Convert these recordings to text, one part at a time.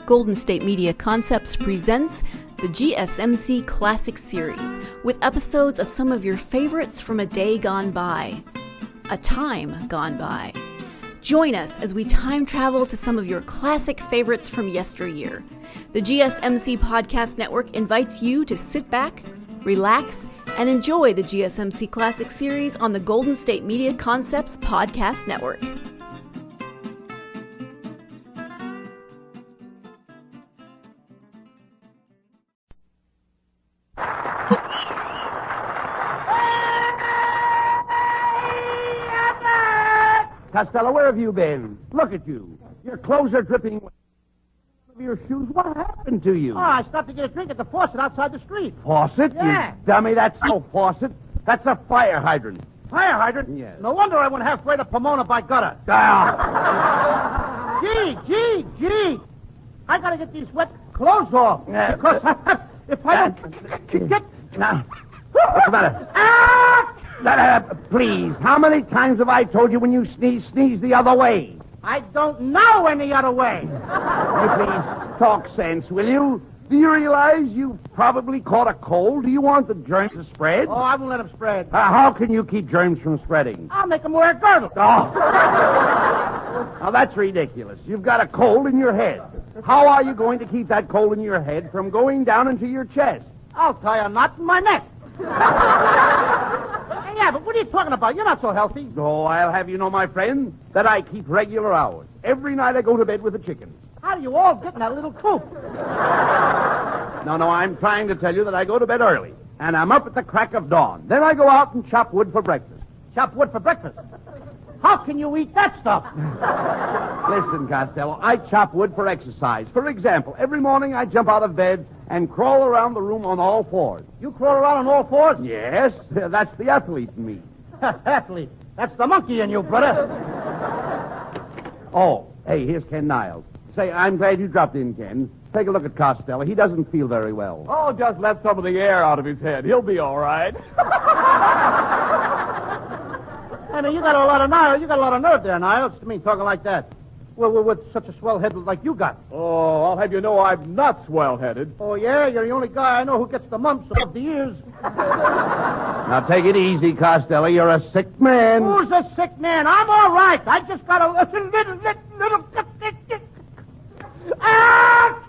Golden State Media Concepts presents the GSMC Classics series, with episodes of some of your favorites from a day gone by, a time gone by. Join us as we time travel to some of your classic favorites from yesteryear. The GSMC Podcast Network invites you to sit back, relax, and enjoy the GSMC Classics series on the Golden State Media Concepts Podcast Network. Costello, where have you been? Look at you. Your clothes are dripping wet. Your shoes. What happened to you? Oh, I stopped to get a drink at the faucet outside the street. Faucet? Yeah. You dummy, that's no faucet. That's a fire hydrant. Fire hydrant? Yes. No wonder I went halfway to Pomona by gutter. Ah. Gee. I gotta get these wet clothes off. Because if I don't get... Now, what's the matter? Please, how many times have I told you when you sneeze the other way? I don't know any other way. Please, talk sense, will you? Do you realize you probably caught a cold? Do you want the germs to spread? Oh, I won't let them spread. How can you keep germs from spreading? I'll make them wear a girdle. Oh. Now, that's ridiculous. You've got a cold in your head. How are you going to keep that cold in your head from going down into your chest? I'll tie a knot in my neck. Yeah, but what are you talking about? You're not so healthy. Oh, I'll have you know, my friend, that I keep regular hours. Every night I go to bed with the chickens. How do you all get in that little coop? No, I'm trying to tell you that I go to bed early, and I'm up at the crack of dawn. Then I go out and chop wood for breakfast. Chop wood for breakfast? How can you eat that stuff? Listen, Costello, I chop wood for exercise. For example, every morning I jump out of bed and crawl around the room on all fours. You crawl around on all fours? Yes, that's the athlete in me. Athlete? That's the monkey in you, brother. Oh, hey, here's Ken Niles. Say, I'm glad you dropped in, Ken. Take a look at Costello. He doesn't feel very well. Oh, just let some of the air out of his head. He'll be all right. I mean, you got a lot of nerve there, Niles. I mean, talking like that. Well, with such a swell head like you got. Oh, I'll have you know I'm not swell-headed. Oh, yeah? You're the only guy I know who gets the mumps above the ears. Now, take it easy, Costello. You're a sick man. Who's a sick man? I'm all right. I just got a little... Ah!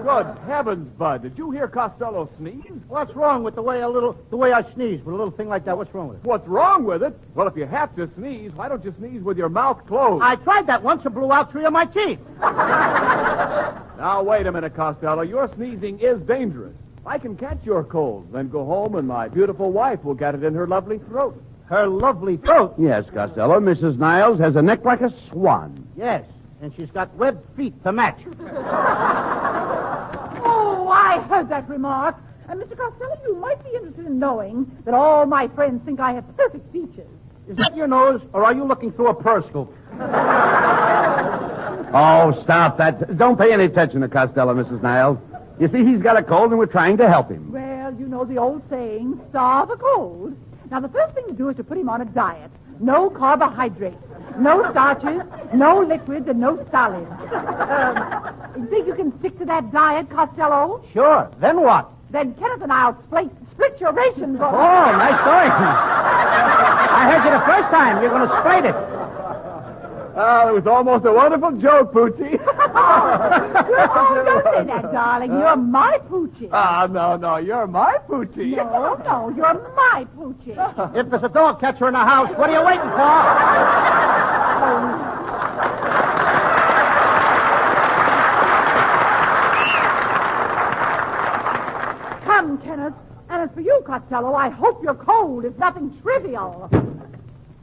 Good heavens, Bud. Did you hear Costello sneeze? What's wrong with the way I sneeze with a little thing like that? What's wrong with it? What's wrong with it? Well, if you have to sneeze, why don't you sneeze with your mouth closed? I tried that once and blew out 3 of my teeth. Now, wait a minute, Costello. Your sneezing is dangerous. I can catch your cold, then go home and my beautiful wife will get it in her lovely throat. Her lovely throat? Yes, Costello. Mrs. Niles has a neck like a swan. Yes, and she's got webbed feet to match. Oh, I heard that remark. Mr. Costello, you might be interested in knowing that all my friends think I have perfect features. Is that your nose, or are you looking through a periscope? Oh, stop that. Don't pay any attention to Costello, Mrs. Niles. You see, he's got a cold and we're trying to help him. Well, you know the old saying, starve a cold. Now, the first thing to do is to put him on a diet. No carbohydrates, no starches, no liquids, and no solids. You think you can stick to that diet, Costello? Sure. Then what? Then Kenneth and I'll split your rations. Oh, nice going. I heard you the first time. You're going to split it. It was almost a wonderful joke, Poochie. Oh, don't say that, darling. You're my Poochie. No, you're my Poochie. No, you're my Poochie. If there's a dog catcher in the house, what are you waiting for? Come, Kenneth. And as for you, Costello, I hope your cold is nothing trivial.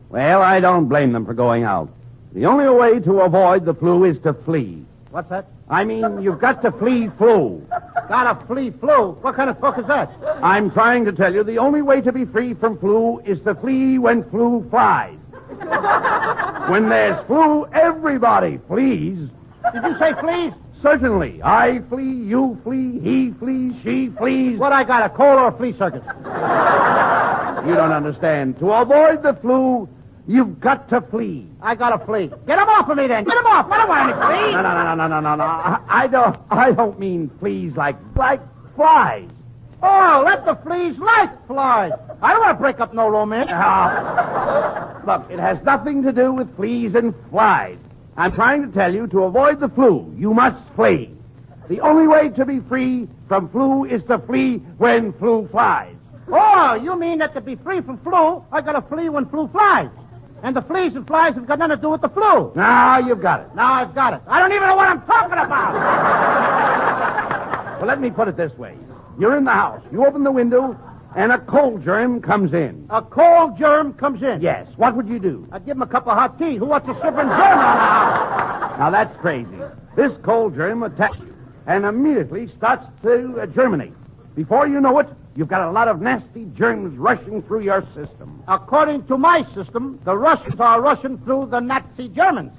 Well, I don't blame them for going out. The only way to avoid the flu is to flee. What's that? I mean, you've got to flee flu. Gotta flee flu. What kind of talk is that? I'm trying to tell you the only way to be free from flu is to flee when flu flies. When there's flu, everybody flees. Did you say fleas? Certainly. I flee, you flee, he flees, she flees. What I got, a cold or a flea circus? You don't understand. To avoid the flu, You've got to flee. I gotta flee. Get him off of me, then. Get him off. I don't want any fleas. No. I don't mean fleas like flies. Oh, let the fleas like flies. I don't want to break up no romance. Look, it has nothing to do with fleas and flies. I'm trying to tell you, to avoid the flu, you must flee. The only way to be free from flu is to flee when flu flies. Oh, you mean that to be free from flu, I gotta flee when flu flies. And the fleas and flies have got nothing to do with the flu. Now you've got it. Now I've got it. I don't even know what I'm talking about. Well, let me put it this way. You're in the house. You open the window, and a cold germ comes in. A cold germ comes in? Yes. What would you do? I'd give him a cup of hot tea. Who wants a shivering germ on the house? Now, that's crazy. This cold germ attacks and immediately starts to germinate. Before you know it, you've got a lot of nasty germs rushing through your system. According to my system, the Russians are rushing through the Nazi Germans.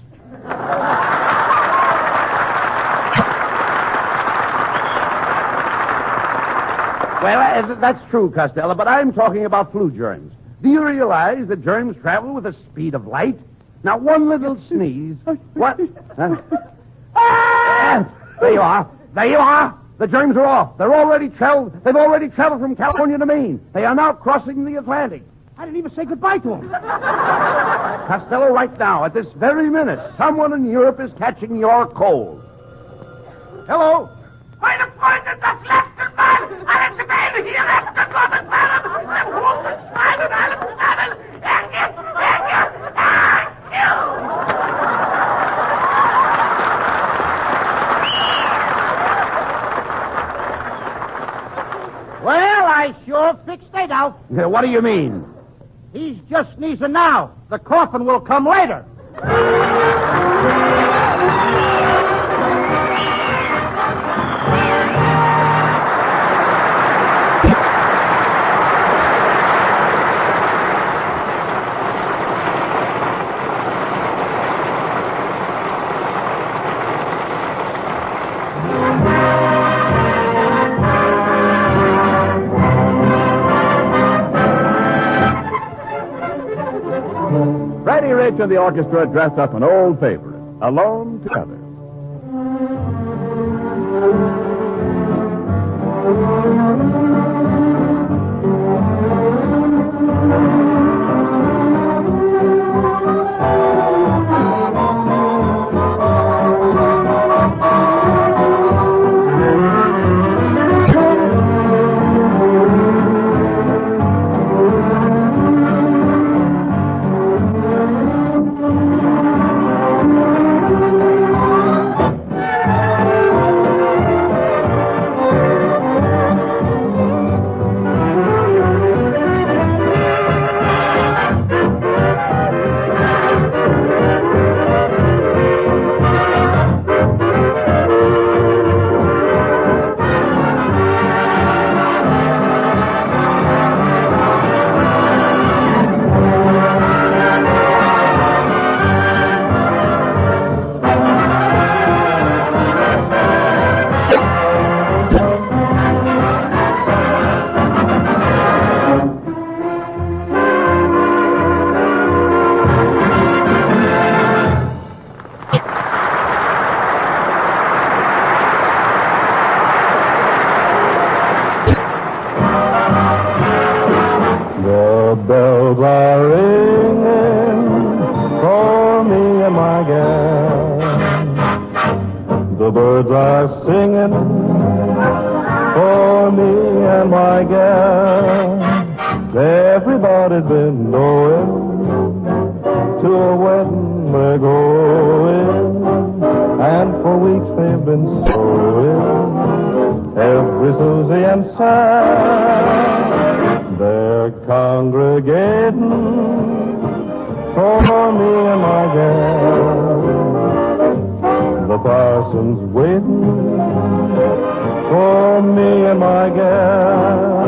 Well, that's true, Costello, but I'm talking about flu germs. Do you realize that germs travel with the speed of light? Now, one little sneeze. What? Huh? There you are. There you are. The germs are off. They've already traveled from California to Maine. They are now crossing the Atlantic. I didn't even say goodbye to him. Costello, right now, at this very minute, someone in Europe is catching your cold. Hello? Meine Freunde, das letzte Mal, alles Welt hier ist gekommen, dem Hufen, Schwein und allem zusammen. Well, I sure fixed it out. What do you mean? He's just sneezing now. The coffin will come later. Freddie Rich and the orchestra dress up an old favorite, Alone Together. bells are ringing for me and my gal. The birds are singing for me and my gal. Everybody's been going to a wedding they're going, and for weeks they've been sewing every Susie and Sam. They're congregating for me and my gal. The parson's waiting for me and my gal.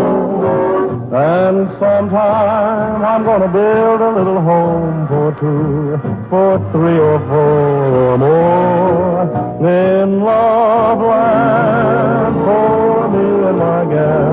And sometime I'm gonna build a little home for two, for three or four or more in love land for me and my gal.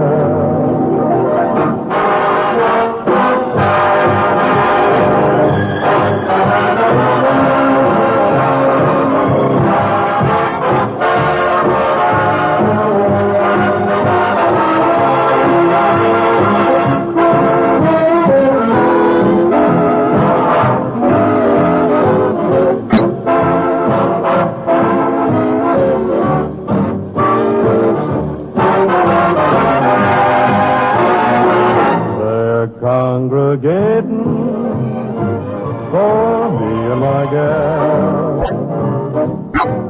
my gal.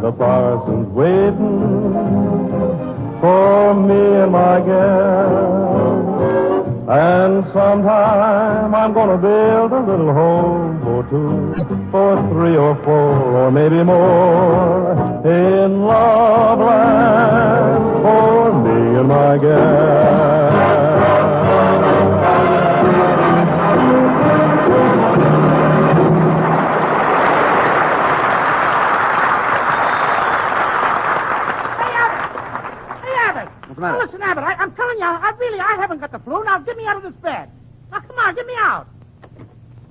The parson's waiting for me and my gal. And sometime I'm gonna build a little home for two, for three or four, or maybe more, in love land for me and my gal. Now, listen, Abbott, I'm telling you, I haven't got the flu. Now, get me out of this bed. Now, come on, get me out.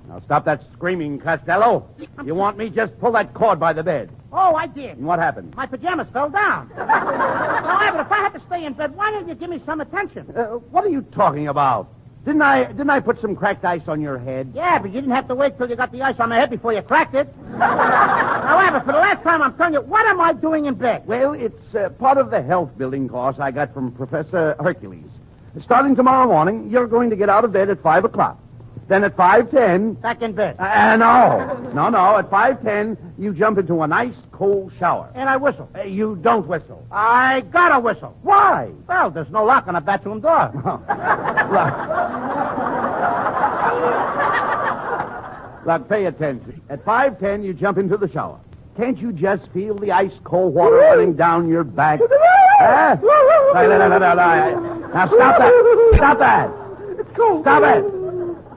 Now, stop that screaming, Costello. You want me? Just pull that cord by the bed. Oh, I did. And what happened? My pajamas fell down. Now, Abbott, if I had to stay in bed, why didn't you give me some attention? What are you talking about? Didn't I put some cracked ice on your head? Yeah, but you didn't have to wait till you got the ice on my head before you cracked it. Now, Abbott, for the last time, I'm telling you, what am I doing in bed? Well, it's part of the health building course I got from Professor Hercules. Starting tomorrow morning, you're going to get out of bed at 5 o'clock. Then at 5:10... Back in bed. No. At 5:10, you jump into a nice, cold shower. And I whistle. You don't whistle. I gotta whistle. Why? Well, there's no lock on the bathroom door. Look, pay attention. At 5:10, you jump into the shower. Can't you just feel the ice-cold water running down your back? Now, stop that. Stop that. It's cold. Stop it.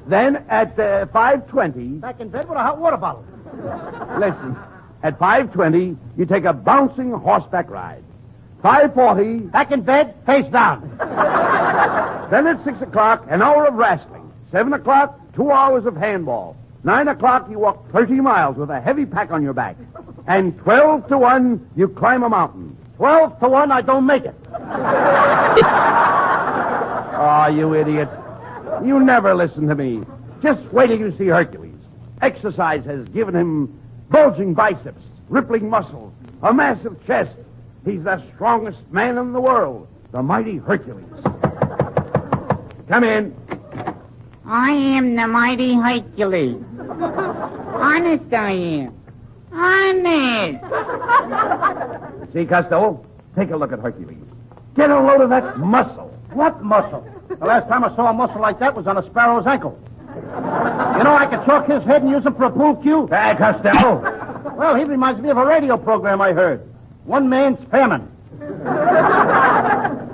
Then at 5:20... Back in bed with a hot water bottle. Listen. At 5:20, you take a bouncing horseback ride. 5:40... Back in bed, face down. Then at 6 o'clock, an hour of wrestling. 7 o'clock, 2 hours of handball. 9 o'clock, you walk 30 miles with a heavy pack on your back. And 12 to 1, you climb a mountain. 12 to 1, I don't make it. Oh, you idiot. You never listen to me. Just wait till you see Hercules. Exercise has given him bulging biceps, rippling muscles, a massive chest. He's the strongest man in the world, the mighty Hercules. Come in. I am the mighty Hercules. Honest, I am. Honest. See, Costello? Take a look at Hercules. Get a load of that muscle. What muscle? The last time I saw a muscle like that was on a sparrow's ankle. You know, I could chalk his head and use him for a pool cue. Costello. Well, he reminds me of a radio program I heard. One man's famine.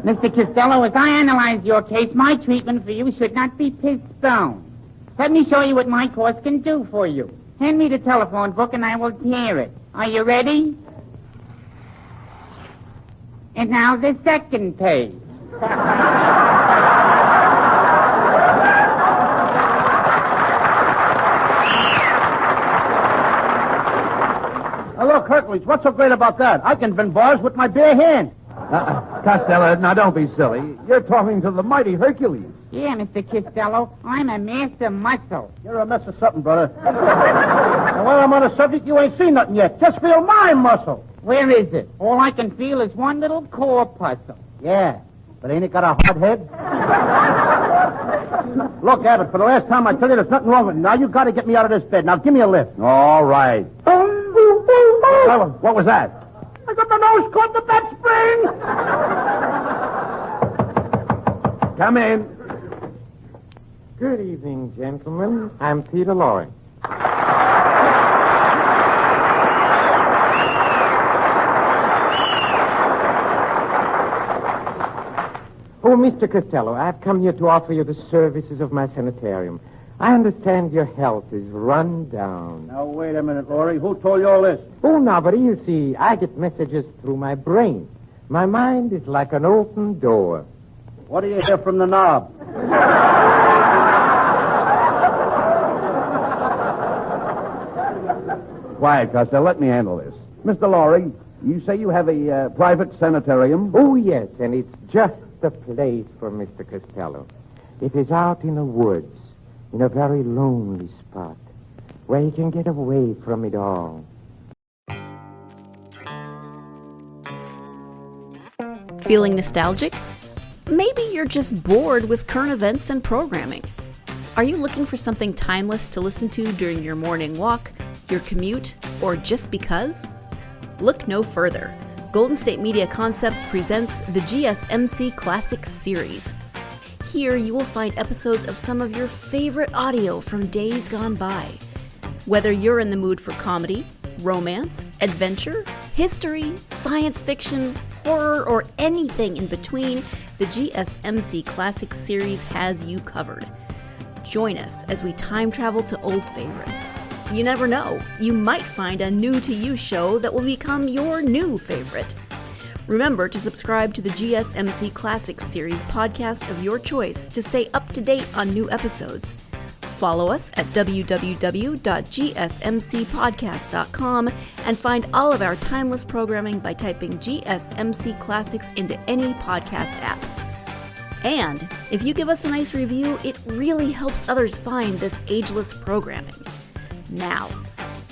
Mr. Costello, as I analyze your case, my treatment for you should not be postponed. Let me show you what my course can do for you. Hand me the telephone book and I will tear it. Are you ready? And now the second page. Now, look, Hercules, what's so great about that? I can bend bars with my bare hand. Costello, now don't be silly. You're talking to the mighty Hercules. Yeah, Mr. Costello, I'm a master muscle. You're a mess of something, brother. And while I'm on the subject, you ain't seen nothing yet. Just feel my muscle. Where is it? All I can feel is one little corpuscle. Yeah, but ain't it got a hard head? Look, Abbott, for the last time I tell you there's nothing wrong with me. Now you got to get me out of this bed. Now give me a lift. All right. What was that? I got my nose caught in the bed spring. Come in. Good evening, gentlemen. I'm Peter Lorre. Oh, Mr. Costello, I've come here to offer you the services of my sanitarium. I understand your health is run down. Now, wait a minute, Laurie. Who told you all this? Oh, nobody. You see, I get messages through my brain. My mind is like an open door. What do you hear from the knob? Quiet, Costello. Let me handle this. Mr. Lorre, you say you have a private sanitarium? Oh, yes, and it's just the place for Mr. Costello. It is out in the woods, in a very lonely spot, where he can get away from it all. Feeling nostalgic? Maybe you're just bored with current events and programming. Are you looking for something timeless to listen to during your morning walk, your commute, or just because? Look no further. Golden State Media Concepts presents the GSMC Classics series. Here you will find episodes of some of your favorite audio from days gone by. Whether you're in the mood for comedy, romance, adventure, history, science fiction, horror, or anything in between, the GSMC Classics series has you covered. Join us as we time travel to old favorites. You never know, you might find a new-to-you show that will become your new favorite. Remember to subscribe to the GSMC Classics series podcast of your choice to stay up to date on new episodes. Follow us at www.gsmcpodcast.com and find all of our timeless programming by typing GSMC Classics into any podcast app. And if you give us a nice review, it really helps others find this ageless programming. Now,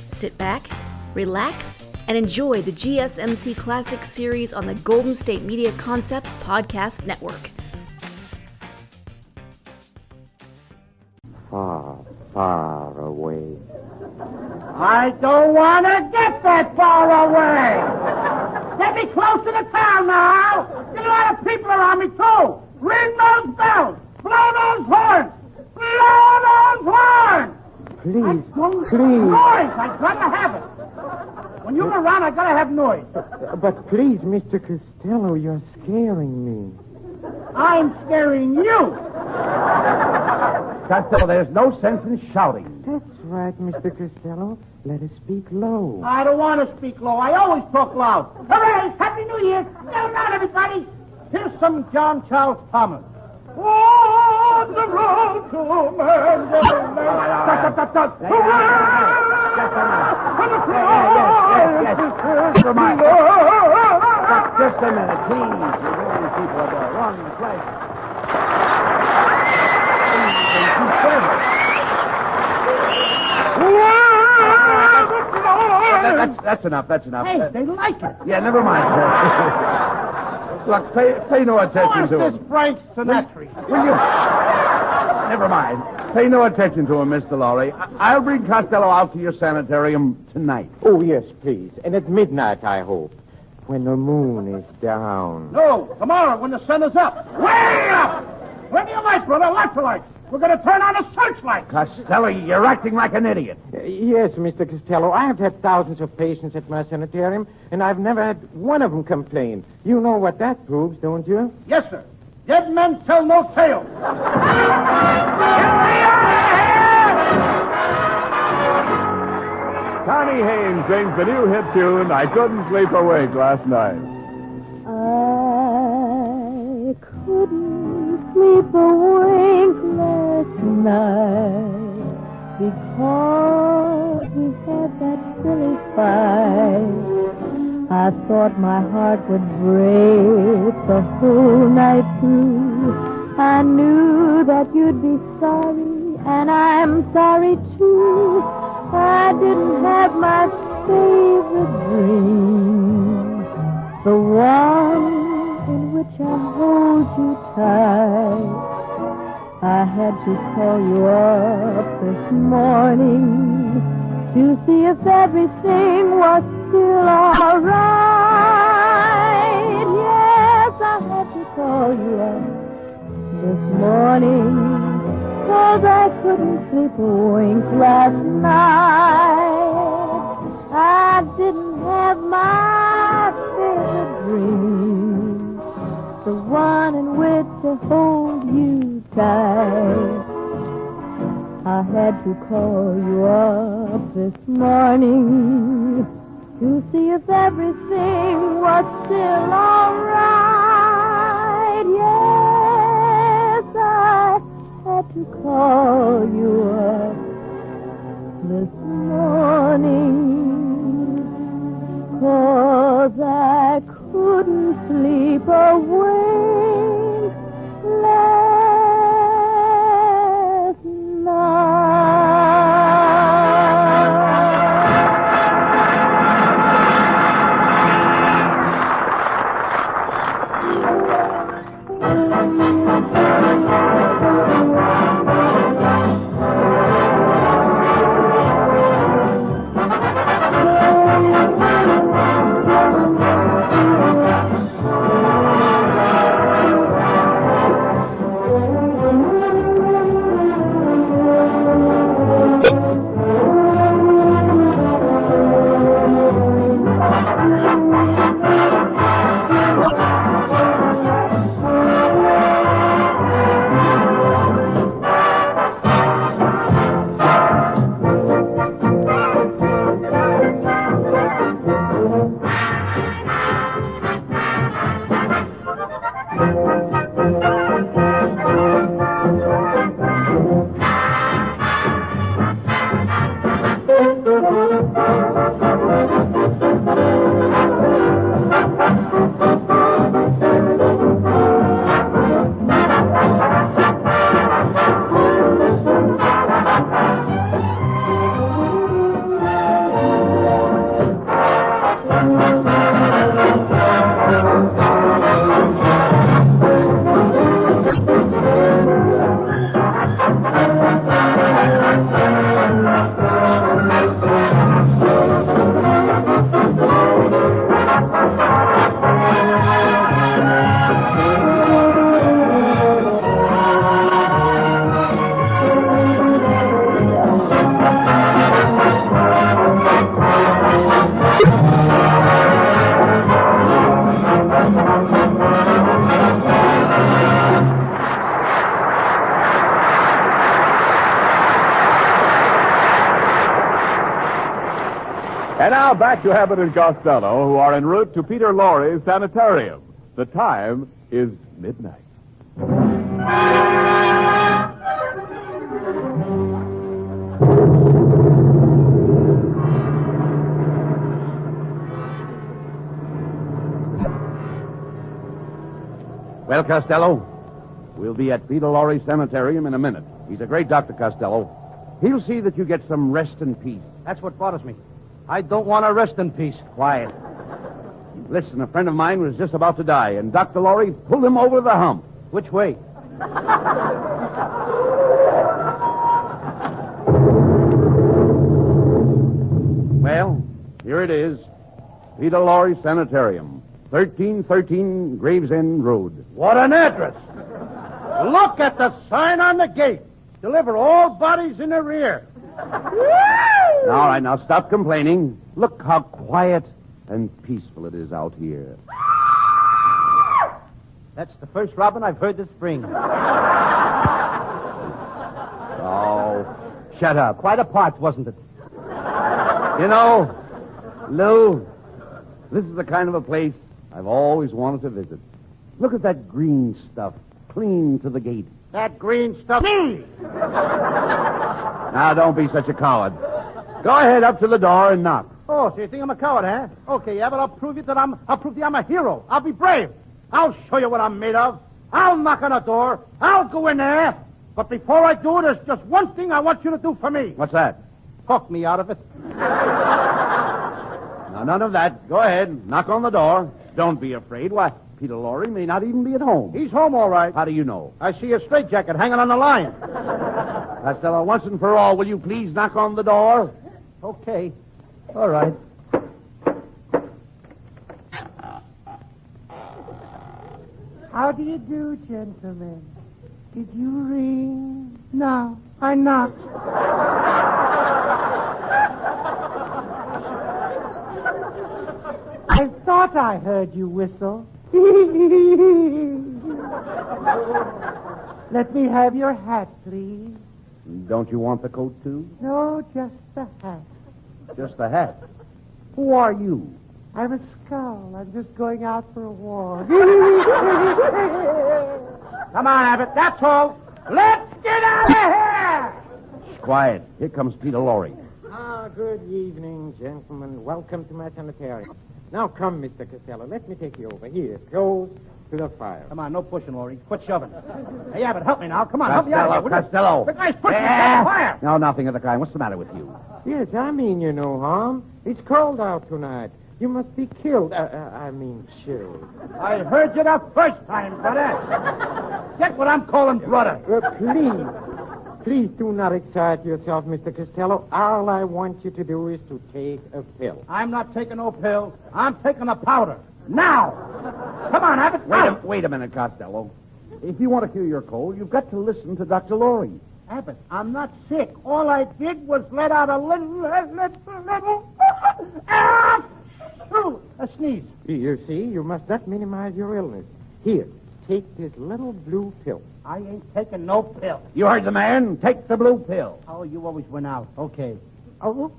sit back, relax, and enjoy the GSMC Classics series on the Golden State Media Concepts Podcast Network. Far, far away. I don't want to get that far away. Get me close to the town now. Get a lot of people around me, too. Ring those bells. Blow those horns. Blow those horns. Please, Noise. I've got to have it. When you're around, I've got to have noise. But please, Mr. Costello, you're scaring me. I'm scaring you. Costello, there's no sense in shouting. That's right, Mr. Costello. Let us speak low. I don't want to speak low. I always talk loud. Hooray! Happy New Year! Well done, everybody. Here's some John Charles Thomas. On the road to Mandela. Just a minute, please. You're going people at the wrong place. That's enough. Hey, they like it. Yeah, never mind. Look, pay no attention to What's him. this Frank Sinatra? Will you? Never mind. Pay no attention to him, Mr. Lowry. I'll bring Costello out to your sanitarium tonight. Oh, yes, please. And at midnight, I hope. When the moon is down. No, tomorrow when the sun is up. Way up! Plenty of light, brother. Lots of light. We're going to turn on a searchlight. Costello, you're acting like an idiot. Yes, Mr. Costello. I have had thousands of patients at my sanitarium, and I've never had one of them complain. You know what that proves, don't you? Yes, sir. Dead men tell no tales. Connie Haynes sings the new hit tune, I Couldn't Sleep Awake Last Night. I couldn't sleep awake last night because we had that silly fight. I thought my heart would break the whole night through. I knew that you'd be sorry, and I'm sorry too. I didn't have my favorite dream, the one in which I hold you tight. I had to call you up this morning to see if everything was still all right. Yes, I had to call you up this morning, 'cause I couldn't sleep a wink last night. I didn't have my favorite dream, the one in which to hold you tight. I had to call you up this morning to see if everything was still all right. Yes, I had to call you up this morning, 'cause I couldn't sleep awake last night. And now back to Abbott and Costello, who are en route to Peter Lorre's sanitarium. The time is midnight. Well, Costello, we'll be at Peter Lorre's sanitarium in a minute. He's a great doctor, Costello. He'll see that you get some rest and peace. That's what bothers me. I don't want to rest in peace. Quiet. Listen, a friend of mine was just about to die, and Dr. Lorre pulled him over the hump. Which way? Well, here it is. Peter Lorre Sanitarium, 1313 Gravesend Road. What an address! Look at the sign on the gate. Deliver all bodies in the rear. All right, now stop complaining. Look how quiet and peaceful it is out here. That's the first robin I've heard this spring. Oh, shut up. Quite a part, wasn't it? You know, Lou, this is the kind of a place I've always wanted to visit. Look at that green stuff clean to the gate. That green stuff. Me! Now, don't be such a coward. Go ahead up to the door and knock. Oh, so you think I'm a coward, huh? Okay, yeah, but I'll prove you I'm a hero. I'll be brave. I'll show you what I'm made of. I'll knock on the door. I'll go in there. But before I do, there's just one thing I want you to do for me. What's that? Talk me out of it. Now, none of that. Go ahead. Knock on the door. Don't be afraid. Why, Peter Lorre may not even be at home. He's home, all right. How do you know? I see a straitjacket hanging on the line. Costello, once and for all, will you please knock on the door? Okay. All right. How do you do, gentlemen? Did you ring? No, I knocked. I thought I heard you whistle. Let me have your hat, please. Don't you want the coat, too? No, just the hat. Just the hat. Who are you? I'm a skull. I'm just going out for a walk. Come on, Abbott. That's all. Let's get out of here! Quiet. Here comes Peter Lorre. Good evening, gentlemen. Welcome to my sanitarium. Now come, Mr. Costello. Let me take you over here, close to the fire. Come on, no pushing, Lorre. Quit shoving. Hey, Abbott, help me now. Come on, help me out of here. Costello. The guy's pushing me on fire. No, nothing of the kind. What's the matter with you? Yes, I mean you no harm. It's cold out tonight. You must be killed. Chilled. I heard you the first time, brother. Get what I'm calling brother. Please do not excite yourself, Mr. Costello. All I want you to do is to take a pill. I'm not taking no pill. I'm taking a powder. Now! Come on, Abbott. Wait a minute, Costello. If you want to cure your cold, you've got to listen to Dr. Lorre. Abbott, I'm not sick. All I did was let out a little a sneeze. You see, you must not minimize your illness. Here, take this little blue pill. I ain't taking no pill. You heard the man. Take the blue pill. Oh, you always win out. Okay. Oh,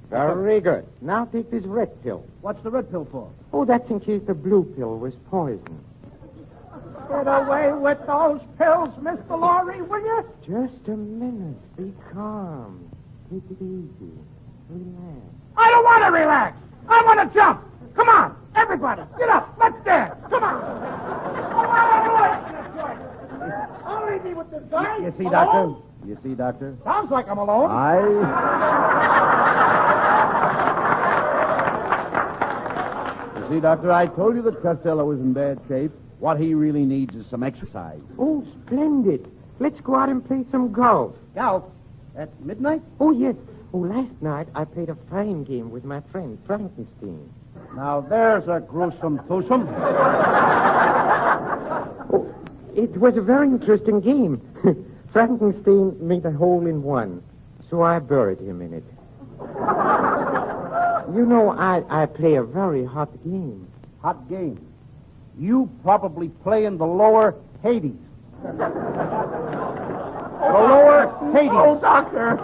very good. Now take this red pill. What's the red pill for? Oh, that's in case the blue pill was poison. Get away with those pills, Mr. Lorre, will you? Just a minute. Be calm. Take it easy. Relax. I don't want to relax. I want to jump. Come on, everybody, get up. Let's dance. Come on. I'll leave me with this guy. You see, alone? Doctor? You see, Doctor? Sounds like I'm alone. You see, Doctor, I told you that Costello is in bad shape. What he really needs is some exercise. Oh, splendid. Let's go out and play some golf. Golf? At midnight? Oh, yes. Oh, last night I played a fine game with my friend Frankenstein. Now, there's a gruesome twosome. Oh, it was a very interesting game. Frankenstein made a hole in one, so I buried him in it. You know, I play a very hot game. Hot game. You probably play in the lower Hades. The lower Hades. Oh, doctor.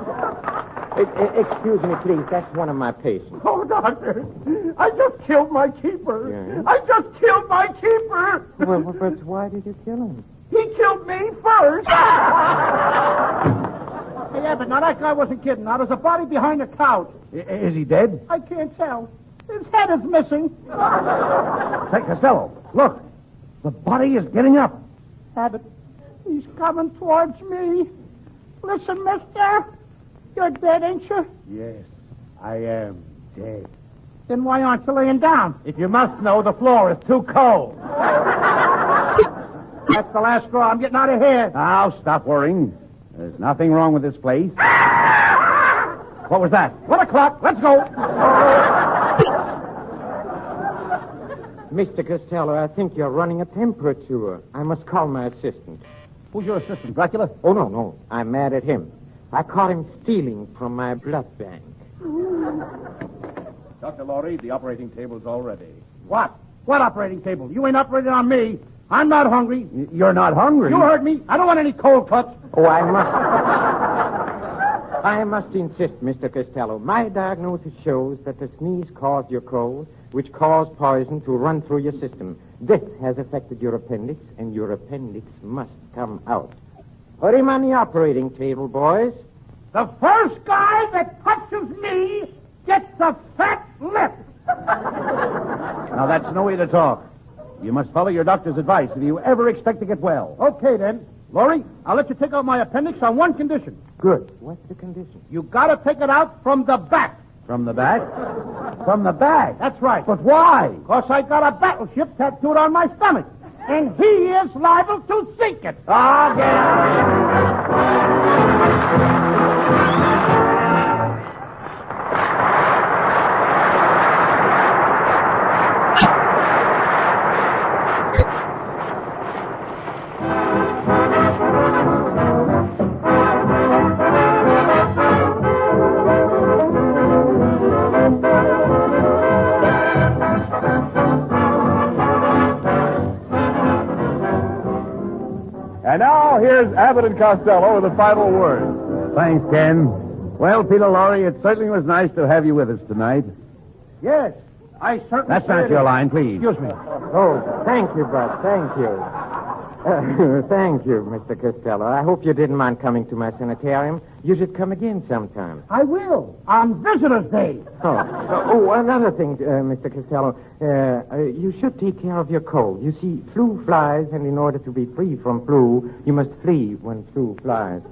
Excuse me, please. That's one of my patients. Oh, doctor. I just killed my keeper. Yeah? I just killed my keeper. Well, but why did you kill him? He killed me first. Hey, Abbott, now that guy wasn't kidding. Now, there's a body behind the couch. Is he dead? I can't tell. His head is missing. Hey, Costello, look. The body is getting up. Abbott, he's coming towards me. Listen, mister. You're dead, ain't you? Yes, I am dead. Then why aren't you laying down? If you must know, the floor is too cold. That's the last straw. I'm getting out of here. Now, stop worrying. There's nothing wrong with this place. What was that? 1 o'clock. Let's go. Mr. Costello, I think you're running a temperature. I must call my assistant. Who's your assistant, Dracula? Oh, no. I'm mad at him. I caught him stealing from my blood bank. Dr. Laurie, the operating table's all ready. What? What operating table? You ain't operating on me. I'm not hungry. You're not hungry? You heard me. I don't want any cold cuts. Oh, I must insist, Mr. Costello. My diagnosis shows that the sneeze caused your cold, which caused poison to run through your system. This has affected your appendix, and your appendix must come out. Put him on the operating table, boys. The first guy that touches me gets a fat lip. Now, that's no way to talk. You must follow your doctor's advice if you ever expect to get well. Okay, then. Laurie, I'll let you take out my appendix on one condition. Good. What's the condition? You gotta take it out from the back. From the back? From the back? That's right. But why? Because I got a battleship tattooed on my stomach. And he is liable to sink it. Ah, get And now, here's Abbott and Costello with the final word. Thanks, Ken. Well, Peter Lorre, it certainly was nice to have you with us tonight. Yes, I certainly That's not your line, please. Excuse me. Oh, thank you, Bud. Thank you. Thank you, Mr. Costello. I hope you didn't mind coming to my sanitarium. You should come again sometime. I will. On Visitor's Day. Oh, another thing, Mr. Costello. You should take care of your cold. You see, flu flies, and in order to be free from flu, you must flee when flu flies.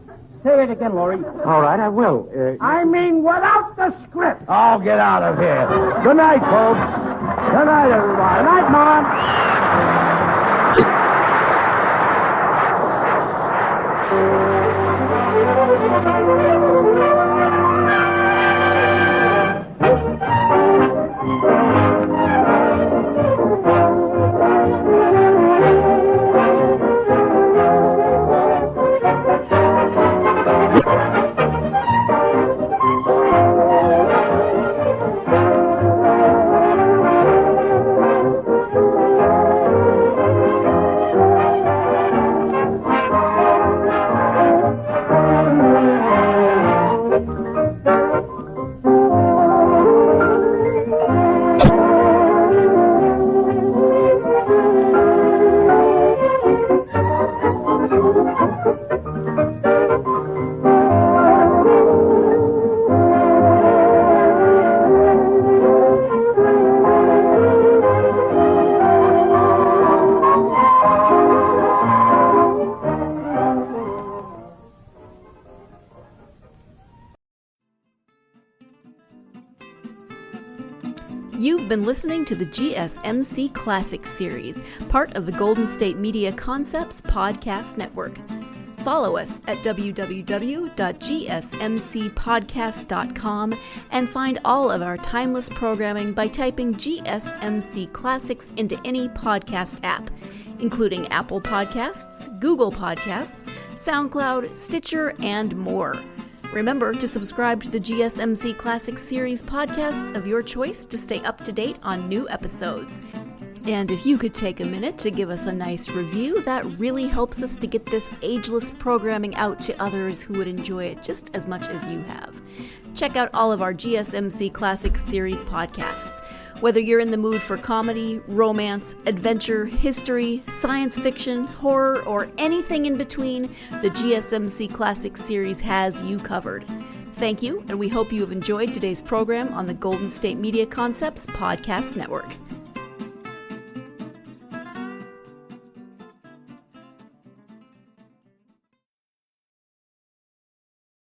Say it again, Laurie. All right, I will. I mean without the script. Oh, get out of here. Good night, folks. Good night, everybody. Good night, Mom. You've been listening to the GSMC Classics series, part of the Golden State Media Concepts Podcast Network. Follow us at www.gsmcpodcast.com and find all of our timeless programming by typing GSMC Classics into any podcast app, including Apple Podcasts, Google Podcasts, SoundCloud, Stitcher, and more. Remember to subscribe to the GSMC Classics series podcasts of your choice to stay up to date on new episodes. And if you could take a minute to give us a nice review, that really helps us to get this ageless programming out to others who would enjoy it just as much as you have. Check out all of our GSMC Classics series podcasts. Whether you're in the mood for comedy, romance, adventure, history, science fiction, horror, or anything in between, the GSMC Classics series has you covered. Thank you, and we hope you have enjoyed today's program on the Golden State Media Concepts Podcast Network.